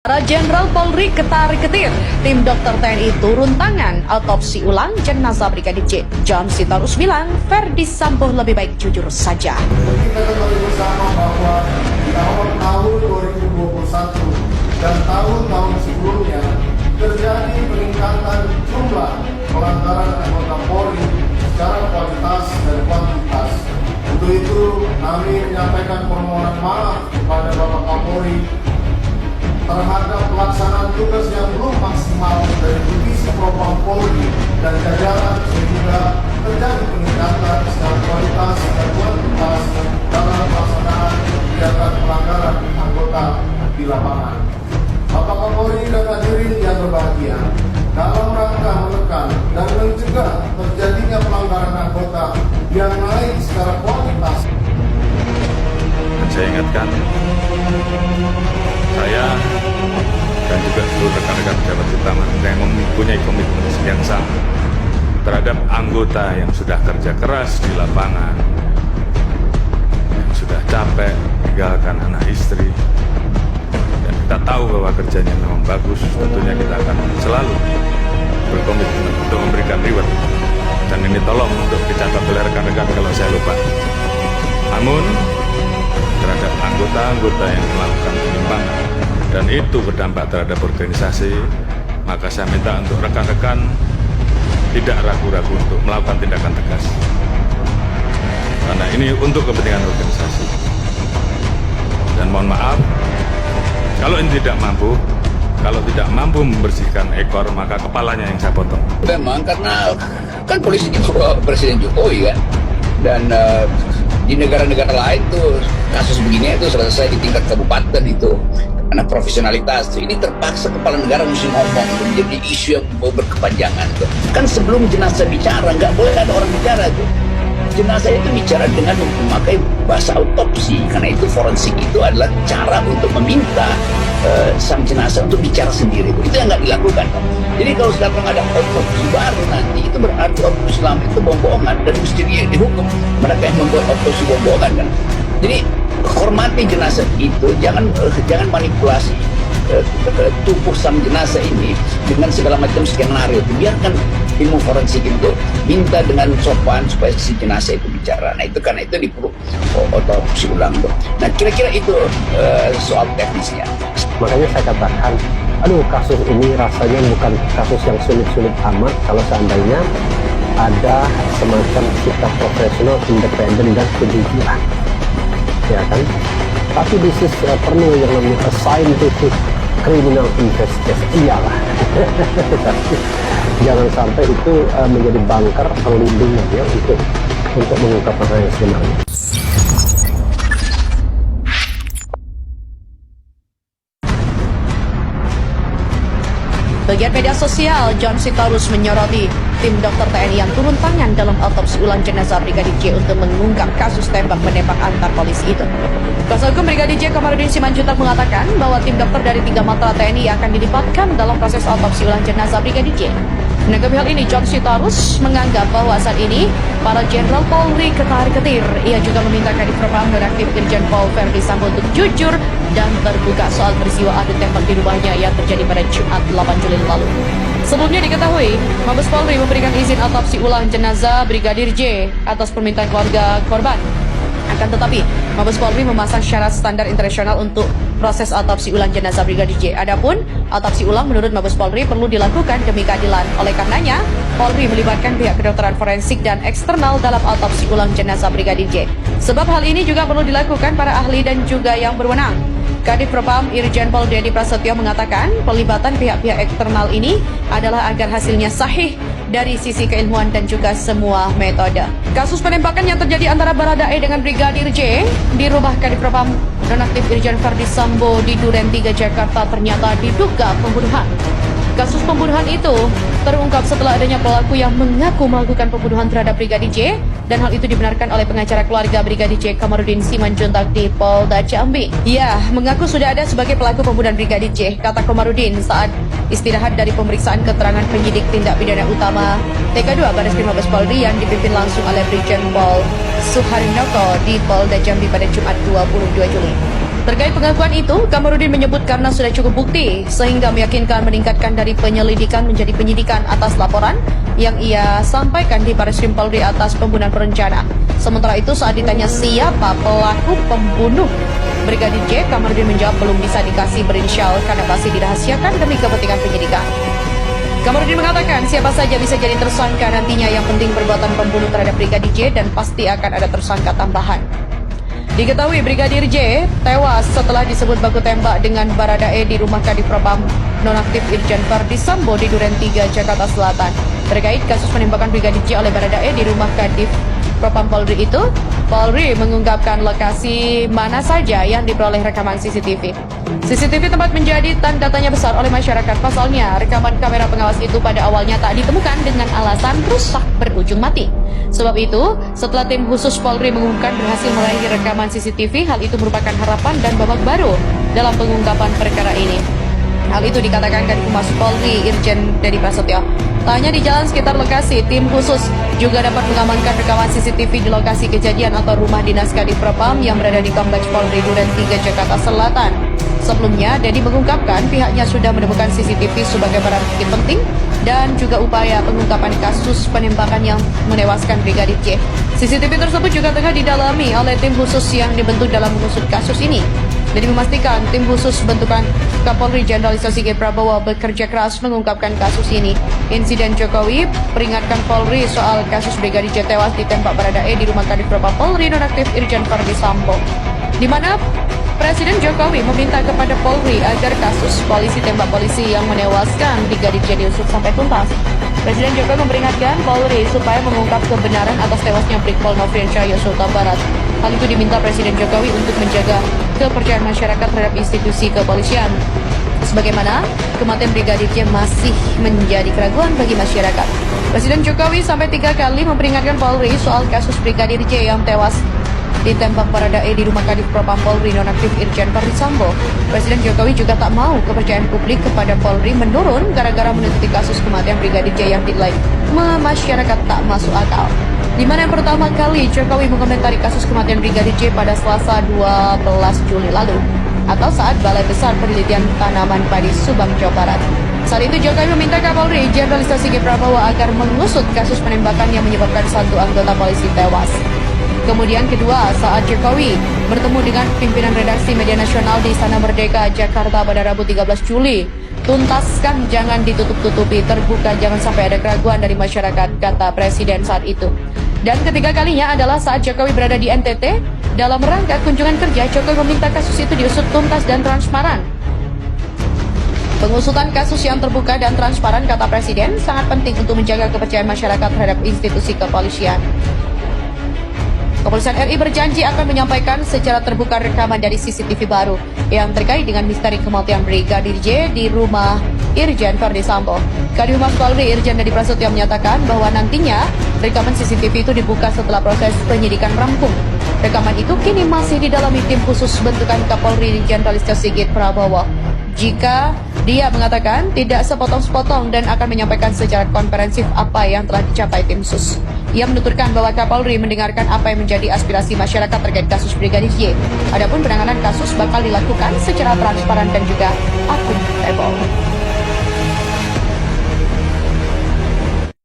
Para Jenderal Polri ketar-ketir, tim dokter TNI turun tangan autopsi ulang jenazah Brigadir J. John Sitorus bilang Verdi Sambo lebih baik jujur saja. Kita ketahui bersama bahwa di awal tahun 2021 dan tahun-tahun sebelumnya terjadi peningkatan jumlah pelanggaran anggota Polri secara kualitas dan kuantitas. Untuk itu kami menyampaikan permohonan maaf kepada Bapak Kapolri terhadap pelaksanaan tugas yang belum maksimal dari Divisi Propam Polri dan jajaran sehingga terjadi peningkatan secara kualitas dan kuantitas dalam pelaksanaan kegiatan pelanggaran anggota di lapangan. Bapak Kapolri dan hadirin yang berbahagia, dalam rangka menekan dan mencegah terjadinya pelanggaran anggota yang naik secara kualitas. Saya ingatkan, saya dan juga seluruh rekan-rekan pejabat utama yang mempunyai komitmen yang sama terhadap anggota yang sudah kerja keras di lapangan, yang sudah capek meninggalkan anak istri, dan kita tahu bahwa kerjanya memang bagus. Tentunya kita akan selalu berkomitmen untuk memberikan reward, dan ini tolong untuk dicatat oleh rekan-rekan kalau saya lupa. Namun terhadap anggota-anggota yang melakukan penyimpangan dan itu berdampak terhadap organisasi, maka saya minta untuk rekan-rekan tidak ragu-ragu untuk melakukan tindakan tegas, karena ini untuk kepentingan organisasi. Dan mohon maaf kalau ini tidak mampu membersihkan ekor, maka kepalanya yang saya potong. Memang karena kan polisi itu Presiden Jokowi kan, dan di negara-negara lain tuh kasus begini itu selesai di tingkat kabupaten itu karena profesionalitas. Ini terpaksa kepala negara mesti ngomong, menjadi isu yang berkepanjangan tuh. Kan sebelum jenazah bicara nggak boleh ada orang bicara tuh. Jenazah itu bicara dengan memakai bahasa autopsi, karena itu forensik itu adalah cara untuk meminta sang jenazah untuk bicara sendiri. Itu yang nggak dilakukan. Jadi kalau sekarang ada autopsi baru nanti, itu berarti autopsi lama itu bohongan dan mesti dihukum mereka yang membuat autopsi bohongan kan. Jadi hormati jenazah itu, jangan manipulasi tubuh sang jenazah ini dengan segala macam skenario. Biarkan ilmu forensik itu minta dengan sopan supaya si jenazah itu bicara. Nah itu karena itu diperlu otopsi ulang tuh. Nah kira-kira itu soal teknisnya. Makanya saya katakan, kasus ini rasanya bukan kasus yang sulit-sulit amat kalau seandainya ada semacam sikap profesional, independen dan kejujuran, ya kan? Tapi this is perlu yang namanya scientific criminal investigation, iyalah. Tapi jangan sampai itu menjadi bunker perlindungan ya untuk mengungkap hal yang sebenarnya. Bagian media sosial, John Sitorus menyoroti tim dokter TNI yang turun tangan dalam autopsi ulang jenazah Brigadir J untuk mengungkap kasus tembak-menembak antar polisi itu. Kuasa hukum Brigadir J Kamarudin Simanjuntak mengatakan bahwa tim dokter dari 3 matra TNI akan dilibatkan dalam proses autopsi ulang jenazah Brigadir J. Menanggapi hal ini, John Sitorus menganggap bahwa saat ini para Jenderal Polri ketar-ketir. Ia juga meminta Kadif Propam Nonaktif Irjen Pol Verdi Sambo untuk jujur dan terbuka soal peristiwa adu tembak di rumahnya yang terjadi pada Jumat 8 Juli lalu. Sebelumnya diketahui, Mabes Polri memberikan izin autopsi ulang jenazah Brigadir J atas permintaan keluarga korban. Akan tetapi, Mabes Polri memasang syarat standar internasional untuk proses autopsi ulang jenazah Brigadir J. Adapun, autopsi ulang menurut Mabes Polri perlu dilakukan demi keadilan. Oleh karenanya, Polri melibatkan pihak kedokteran forensik dan eksternal dalam autopsi ulang jenazah Brigadir J. Sebab hal ini juga perlu dilakukan para ahli dan juga yang berwenang. Kadif Propam Irjen Pol Dedi Prasetyo mengatakan pelibatan pihak-pihak eksternal ini adalah agar hasilnya sahih dari sisi keilmuan dan juga semua metode. Kasus penembakan yang terjadi antara Baradae dengan Brigadir J di rumah Kadif Propam Nonaktif Irjen Verdi Sambo di Duren 3 Jakarta ternyata diduga pembunuhan. Kasus pembunuhan itu terungkap setelah adanya pelaku yang mengaku melakukan pembunuhan terhadap Brigadir J, dan hal itu dibenarkan oleh pengacara keluarga Brigadir J Kamarudin Simanjuntak di Polda Jambi. Ia mengaku sudah ada sebagai pelaku pembunuhan Brigadir J, kata Kamarudin saat istirahat dari pemeriksaan keterangan penyidik tindak pidana utama TK2 Barreskrim Mabes Polri yang dipimpin langsung oleh Brigjen Pol Suharnoko di Polda Jambi pada Jumat 22 Juli. Terkait pengakuan itu, Kamarudin menyebut karena sudah cukup bukti sehingga meyakinkan meningkatkan dari penyelidikan menjadi penyidikan atas laporan yang ia sampaikan di Barreskrim Polri atas pembunuhan berencana. Sementara itu saat ditanya siapa pelaku pembunuh Brigadir J, Kamarudin menjawab belum bisa dikasih berinisial karena masih dirahasiakan demi kepentingan penyidikan. Kamarudin mengatakan siapa saja bisa jadi tersangka nantinya, yang penting perbuatan pembunuh terhadap Brigadir J dan pasti akan ada tersangka tambahan. Diketahui Brigadir J tewas setelah disebut baku tembak dengan Baradae di rumah Kadif Propam nonaktif Irjen Verdi Sambo di Duren 3, Jakarta Selatan. Terkait kasus penembakan Brigadir J oleh Baradae di rumah Kadif Propam Polri itu, Polri mengungkapkan lokasi mana saja yang diperoleh rekaman CCTV. CCTV tempat menjadi tanda tanya besar oleh masyarakat. Pasalnya, rekaman kamera pengawas itu pada awalnya tak ditemukan dengan alasan rusak berujung mati. Sebab itu, setelah tim khusus Polri mengumumkan berhasil meraih rekaman CCTV, hal itu merupakan harapan dan babak baru dalam pengungkapan perkara ini. Hal itu dikatakan Kadif Humas Polri Irjen Dedi Prasetyo. Tanya di jalan sekitar lokasi, tim khusus juga dapat mengamankan rekaman CCTV di lokasi kejadian atau rumah dinas Kadif Propam yang berada di Kompleks Polri Duren 3, Jakarta Selatan. Sebelumnya, Dedi mengungkapkan pihaknya sudah menemukan CCTV sebagai barang bukti penting dan juga upaya pengungkapan kasus penembakan yang menewaskan Brigadir J. CCTV tersebut juga tengah didalami oleh tim khusus yang dibentuk dalam mengusut kasus ini. Dedi memastikan tim khusus bentukan Kapolri Jenderal Listio Sigit Prabowo bekerja keras mengungkapkan kasus ini. Insiden Jokowi peringatkan Polri soal kasus Brigadir J tewas ditembak Baradae di rumah Kadif Propam Polri nonaktif Irjen Verdi Sambo, di mana Presiden Jokowi meminta kepada Polri agar kasus polisi tembak polisi yang menewaskan Brigadir J diusut sampai tuntas. Presiden Jokowi memperingatkan Polri supaya mengungkap kebenaran atas tewasnya Brigpol Nofriansyah Yosua Barat. Hal itu diminta Presiden Jokowi untuk menjaga kepercayaan masyarakat terhadap institusi kepolisian. Sebagaimana kematian Brigadir J masih menjadi keraguan bagi masyarakat. Presiden Jokowi sampai 3 kali memperingatkan Polri soal kasus Brigadir J yang tewas ditembak Baradae di rumah Kadif Propam Polri nonaktif Irjen Verdi Sambo. Presiden Jokowi juga tak mau kepercayaan publik kepada Polri menurun gara-gara menutupi kasus kematian Brigadir J yang dinilai masyarakat tak masuk akal. Di mana yang pertama kali Jokowi mengomentari kasus kematian Brigadir J pada Selasa 12 Juli lalu, atau saat Balai Besar Penelitian Tanaman Padi Subang, Jawa Barat. Saat itu Jokowi meminta Kapolri Jenderal Listio Sigit Prabowo agar mengusut kasus penembakan yang menyebabkan 1 anggota polisi tewas. Kemudian kedua, saat Jokowi bertemu dengan pimpinan redaksi media nasional di Istana Merdeka, Jakarta pada Rabu 13 Juli. Tuntaskan, jangan ditutup-tutupi, terbuka, jangan sampai ada keraguan dari masyarakat, kata Presiden saat itu. Dan ketiga kalinya adalah saat Jokowi berada di NTT. Dalam rangka kunjungan kerja, Jokowi meminta kasus itu diusut tuntas dan transparan. Pengusutan kasus yang terbuka dan transparan, kata Presiden, sangat penting untuk menjaga kepercayaan masyarakat terhadap institusi kepolisian. Kepolisian RI berjanji akan menyampaikan secara terbuka rekaman dari CCTV baru yang terkait dengan misteri kematian Brigadir J di rumah Irjen Verdi Sambo. Kadif Humas Polri Irjen Dedi Prasetyo menyatakan bahwa nantinya rekaman CCTV itu dibuka setelah proses penyidikan rampung. Rekaman itu kini masih didalami tim khusus bentukan Kapolri Jenderal Listio Sigit Prabowo. Jika dia mengatakan tidak sepotong-sepotong dan akan menyampaikan secara konferensif apa yang telah dicapai tim sus. Ia menuturkan bahwa Kapolri mendengarkan apa yang menjadi aspirasi masyarakat terkait kasus Brigadir J. Adapun penanganan kasus bakal dilakukan secara transparan dan juga akuntabel.